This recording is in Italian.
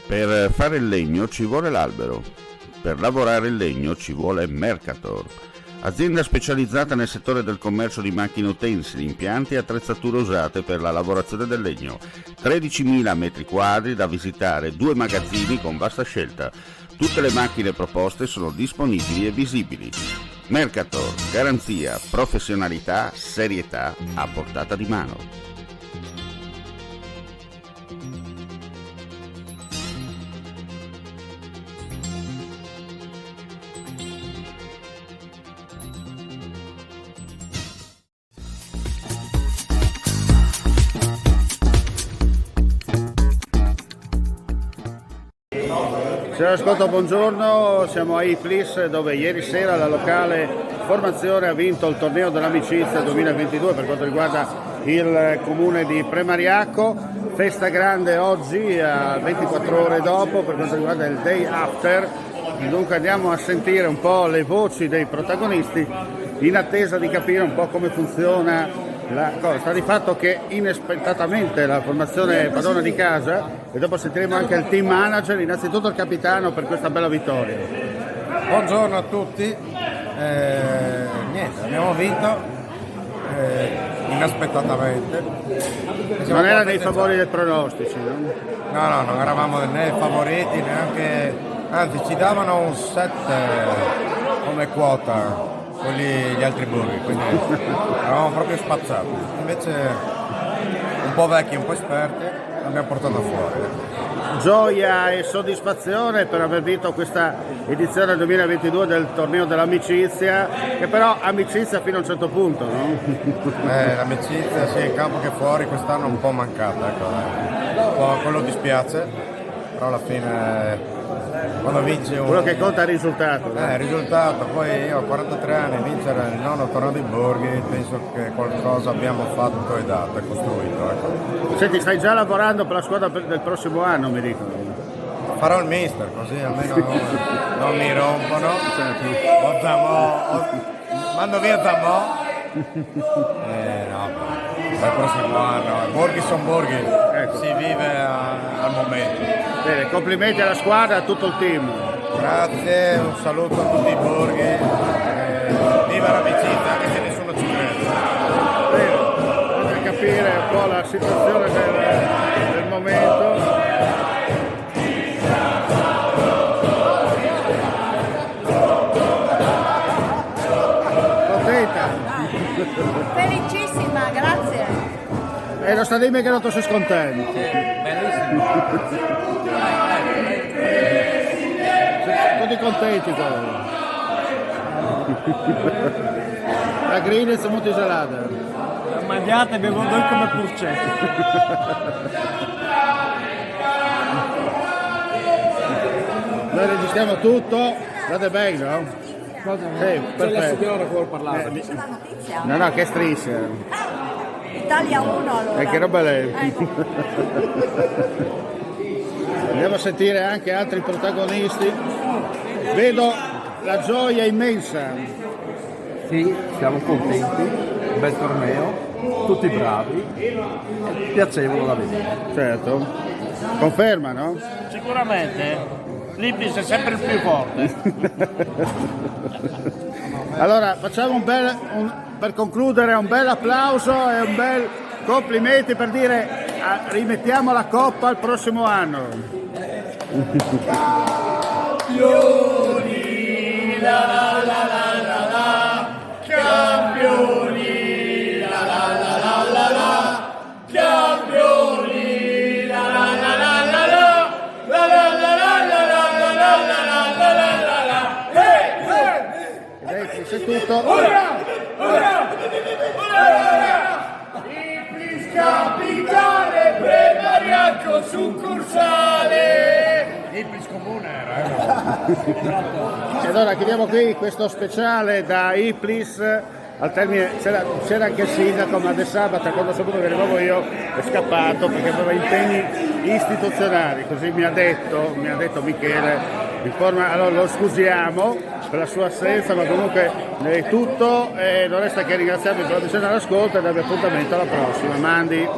Per fare il legno ci vuole l'albero, per lavorare il legno ci vuole Mercator, azienda specializzata nel settore del commercio di macchine utensili, impianti e attrezzature usate per la lavorazione del legno. 13.000 metri quadri da visitare, 2 magazzini con vasta scelta. Tutte le macchine proposte sono disponibili e visibili. Mercator, garanzia, professionalità, serietà a portata di mano. Signor Ascolto, buongiorno, siamo a Iplis dove ieri sera la locale formazione ha vinto il torneo dell'amicizia 2022 per quanto riguarda il comune di Premariacco. Festa grande oggi, a 24 ore dopo, per quanto riguarda il day after. Dunque andiamo a sentire un po' le voci dei protagonisti in attesa di capire un po' come funziona la cosa. Sta di fatto che inaspettatamente la formazione padrona di casa, e dopo sentiremo anche il team manager, innanzitutto il capitano per questa bella vittoria. Buongiorno a tutti, niente, abbiamo vinto inaspettatamente. Non era dei favori dei pronostici, no? No, non eravamo né favoriti neanche, anzi ci davano un 7 come quota gli altri burri, quindi eravamo proprio spazzati. Invece un po' vecchi, un po' esperti, l'abbiamo portato fuori. Gioia e soddisfazione per aver vinto questa edizione 2022 del torneo dell'amicizia, che però amicizia fino a un certo punto, no? L'amicizia sia in campo che fuori quest'anno è un po' mancata, ecco. Un po' quello dispiace, però alla fine quando vince quello che conta è il risultato. Il risultato, poi io ho 43 anni, vincere il nono torneo di Borghi, penso che qualcosa abbiamo fatto e dato, e costruito. Ecco. Senti, stai già lavorando per la squadra del prossimo anno, mi dicono. Farò il mister, così almeno non mi rompono. O Zamò, mando via Zamò. No, il prossimo anno, Borghi sono Borghi, ecco. Si vive al momento. Bene, complimenti alla squadra e a tutto il team. Grazie, un saluto a tutti i Borghi, viva l'amicizia anche se nessuno ci crede. Bene, per capire un po' la situazione del momento. Contenta? Felicissima, grazie. E non sta dimmi che non tu sei scontento. Bellissimo. Tutti contenti con la Greenez è molto isolata. Mangiate, bevo noi come purcette. Noi registriamo tutto, guardate bene, no? Cosa? Sì, perfetto. Che ora può parlare? C'è la notizia? No, che striscia. Italia 1 allora. Che roba lei. Ecco. Andiamo a sentire anche altri protagonisti. Vedo la gioia immensa. Sì, siamo contenti, un bel torneo, tutti bravi, piacevole da vedere. Certo. Conferma, no? Sicuramente l'Iplis è sempre il più forte. Allora facciamo per concludere un bel applauso e un bel complimenti per dire rimettiamo la coppa al prossimo anno. Campioni, la la la la la la, campioni, la la la la la la, campioni, la la la la la la, la la la la la la la la la la la, hey hey. Ed è tutto. Ora! Iplis capitale, Premariacco succursale. Iplis comune era. E allora chiudiamo qui questo speciale da Iplis. Al termine c'era anche il sindaco, ma del sabato, quando ho saputo che arrivavo io, è scappato perché aveva impegni istituzionali, così mi ha detto Michele. Allora lo scusiamo per la sua assenza, ma comunque è tutto e non resta che ringraziarvi per la visione all'ascolto e darvi appuntamento alla prossima. Mandi.